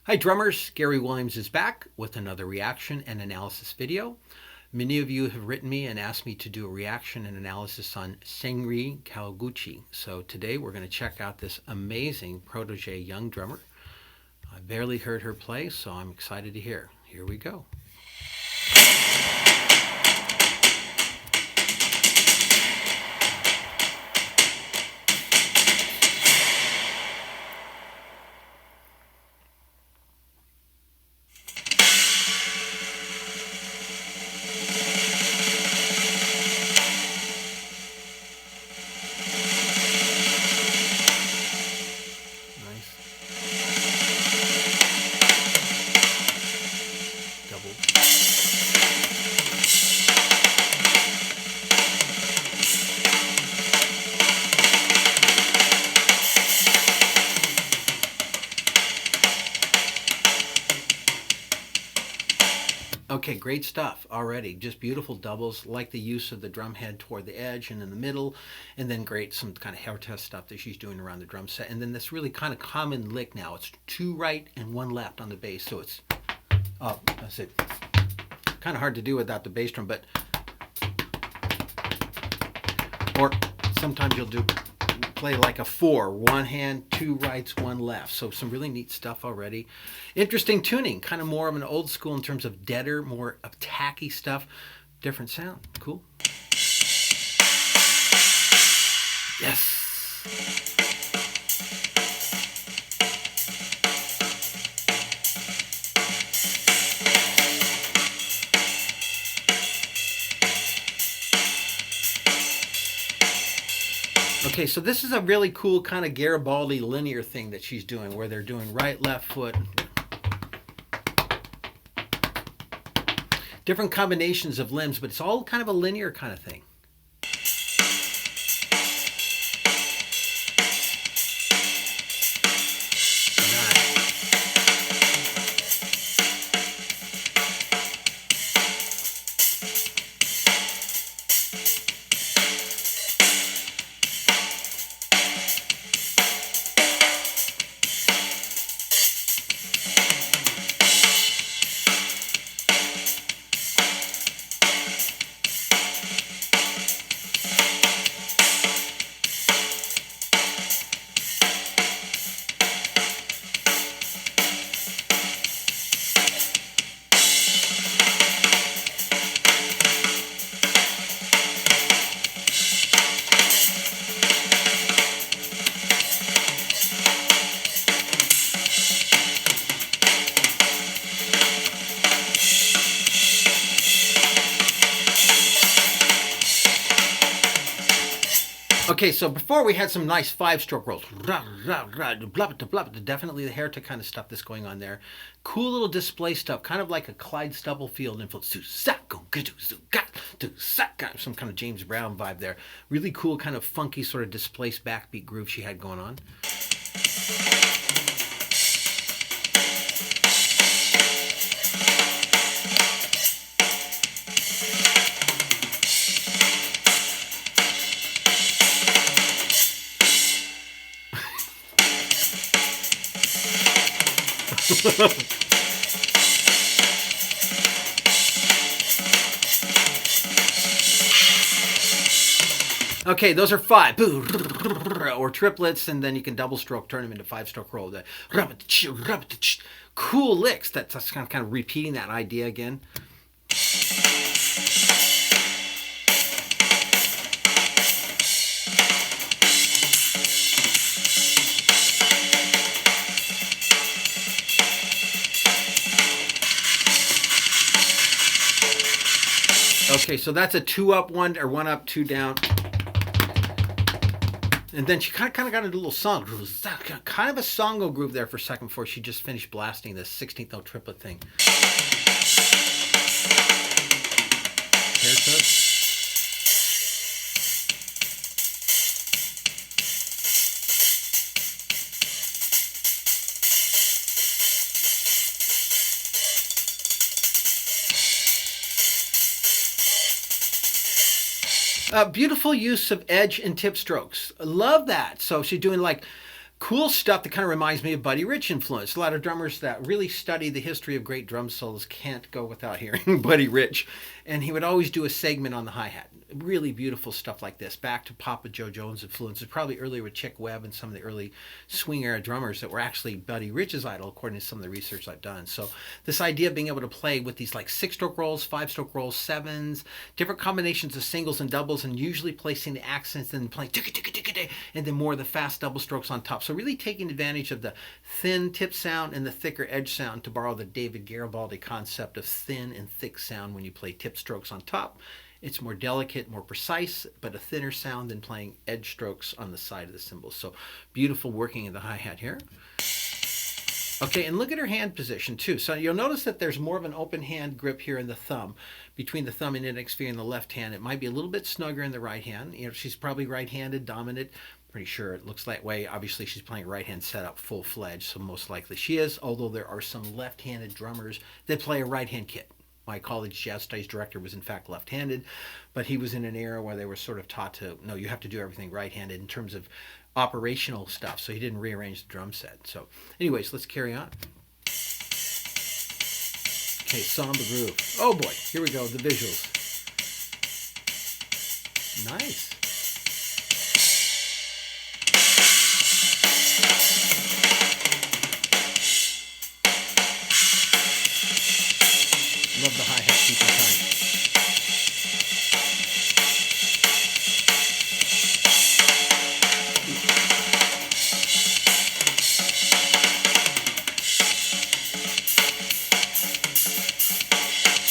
Hi drummers, Garey Williams is back with another reaction and analysis video. Many of you have written me and asked me to do a reaction and analysis on Senri Kawaguchi. So today we're going to check out this amazing protege young drummer. I barely heard her play, so I'm excited to hear. Here we go. Double. Okay, great stuff already. Just beautiful doubles, like the use of the drum head toward the edge and in the middle, and then great some kind of hair test stuff that she's doing around the drum set. And then this really kind of common lick now. It's 2 right and 1 left on the bass, so it's that's it. Kind of hard to do without the bass drum, but or sometimes you'll play like a 4, 1 hand, 2 rights, 1 left. So some really neat stuff already. Interesting tuning, kind of more of an old school in terms of deader, more of tacky stuff. Different sound. Cool. Yes. Okay, so this is a really cool kind of Garibaldi linear thing that she's doing, where they're doing right, left foot. Different combinations of limbs, but it's all kind of a linear kind of thing. Okay, so before we had some nice 5-stroke rolls. Definitely the hair to kind of stuff that's going on there. Cool little display stuff, kind of like a Clyde Stubblefield influence. Some kind of James Brown vibe there. Really cool kind of funky sort of displaced backbeat groove she had going on. Okay, those are 5 or triplets, and then you can double stroke, turn them into 5-stroke roll. Cool licks. That's kind of repeating that idea again. Okay, so that's a 2 up, 1 or 1 up, 2 down. And then she kind of got into a little song, kind of a songo groove there for a second before she just finished blasting this 16th note triplet thing. Hair touch. Beautiful use of edge and tip strokes. Love that. So she's doing like Cool stuff that kind of reminds me of Buddy Rich influence. A lot of drummers that really study the history of great drum solos can't go without hearing Buddy Rich. And he would always do a segment on the hi-hat. Really beautiful stuff like this. Back to Papa Joe Jones influences, probably earlier with Chick Webb and some of the early swing era drummers that were actually Buddy Rich's idol, according to some of the research I've done. So this idea of being able to play with these like 6-stroke rolls, 5-stroke rolls, 7s, different combinations of singles and doubles, and usually placing the accents and playing and then more of the fast double strokes on top. So really taking advantage of the thin tip sound and the thicker edge sound, to borrow the David Garibaldi concept of thin and thick sound when you play tip strokes on top. It's more delicate, more precise, but a thinner sound than playing edge strokes on the side of the cymbals. So beautiful working of the hi-hat here. Okay, and look at her hand position too. So you'll notice that there's more of an open hand grip here in the thumb, between the thumb and index finger in the left hand. It might be a little bit snugger in the right hand. You know, she's probably right-handed, dominant. Pretty sure it looks that way. Obviously, she's playing right-hand setup full-fledged, so most likely she is, although there are some left-handed drummers that play a right-hand kit. My college jazz studies director was in fact left-handed, but he was in an era where they were sort of taught to, no, you have to do everything right-handed in terms of operational stuff, so he didn't rearrange the drum set. So anyways, let's carry on. Okay, Samba Groove. Oh boy, here we go, the visuals. Nice. Love the hi-hat keeping time.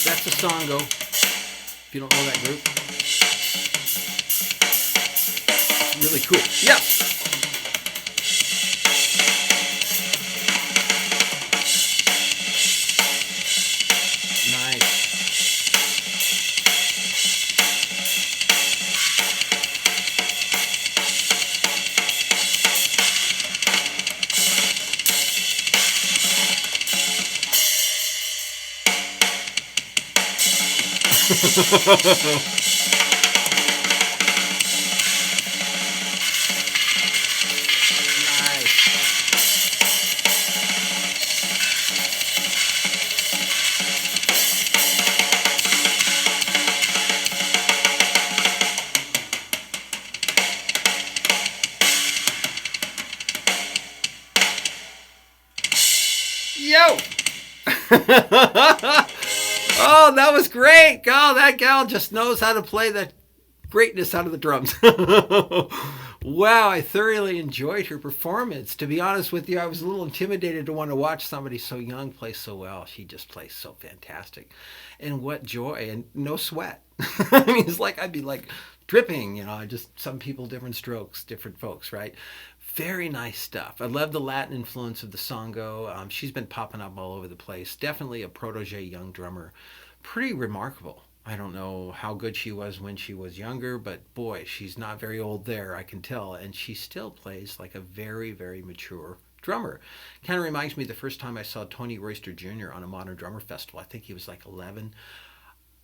That's the Songo, if you don't know that group. Really cool. Yes! Yo! Oh, that was great. Oh, that gal just knows how to play the greatness out of the drums. Wow, I thoroughly enjoyed her performance. To be honest with you, I was a little intimidated to want to watch somebody so young play so well. She just plays so fantastic. And what joy, and no sweat. I mean, it's like I'd be like dripping, you know, just some people, different strokes, different folks, right? Very nice stuff. I love the Latin influence of the Songo. She's been popping up all over the place. Definitely a protege young drummer. Pretty remarkable. I don't know how good she was when she was younger, but boy, she's not very old there, I can tell. And she still plays like a very, very mature drummer. Kind of reminds me of the first time I saw Tony Royster Jr. on a Modern Drummer Festival. I think he was like 11.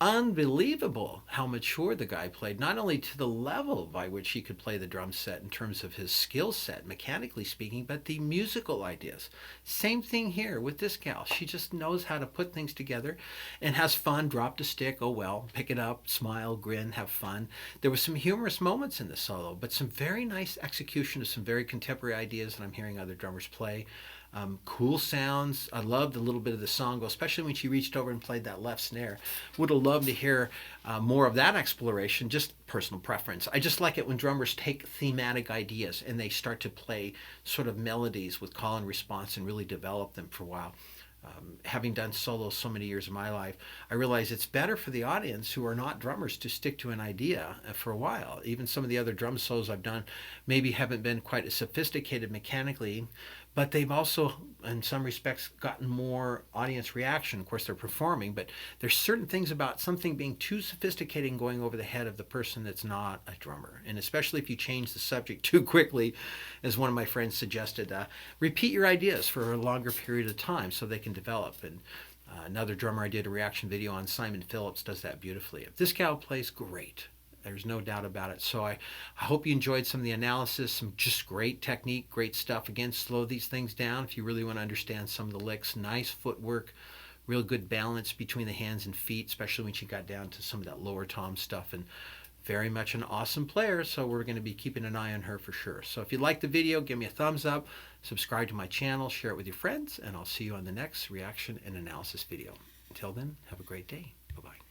Unbelievable how mature the guy played, not only to the level by which he could play the drum set in terms of his skill set, mechanically speaking, but the musical ideas. Same thing here with this gal. She just knows how to put things together and has fun. Drop the stick, oh well, pick it up, smile, grin, have fun. There were some humorous moments in the solo, but some very nice execution of some very contemporary ideas that I'm hearing other drummers play. Cool sounds. I loved a little bit of the song, especially when she reached over and played that left snare. Would have loved to hear more of that exploration, just personal preference. I just like it when drummers take thematic ideas and they start to play sort of melodies with call and response and really develop them for a while. Having done solos so many years of my life, I realize it's better for the audience who are not drummers to stick to an idea for a while. Even some of the other drum solos I've done maybe haven't been quite as sophisticated mechanically, but they've also, in some respects, gotten more audience reaction. Of course, they're performing, but there's certain things about something being too sophisticated and going over the head of the person that's not a drummer. And especially if you change the subject too quickly, as one of my friends suggested, repeat your ideas for a longer period of time so they can develop. And another drummer I did a reaction video on, Simon Phillips, does that beautifully. If this gal plays great, There's no doubt about it. So I hope you enjoyed some of the analysis, some just great technique, great stuff. Again, slow these things down if you really want to understand some of the licks. Nice footwork, real good balance between the hands and feet, especially when she got down to some of that lower tom stuff. And very much an awesome player, so we're going to be keeping an eye on her for sure. So if you liked the video, give me a thumbs up, subscribe to my channel, share it with your friends, and I'll see you on the next reaction and analysis video. Until then, have a great day. Bye-bye.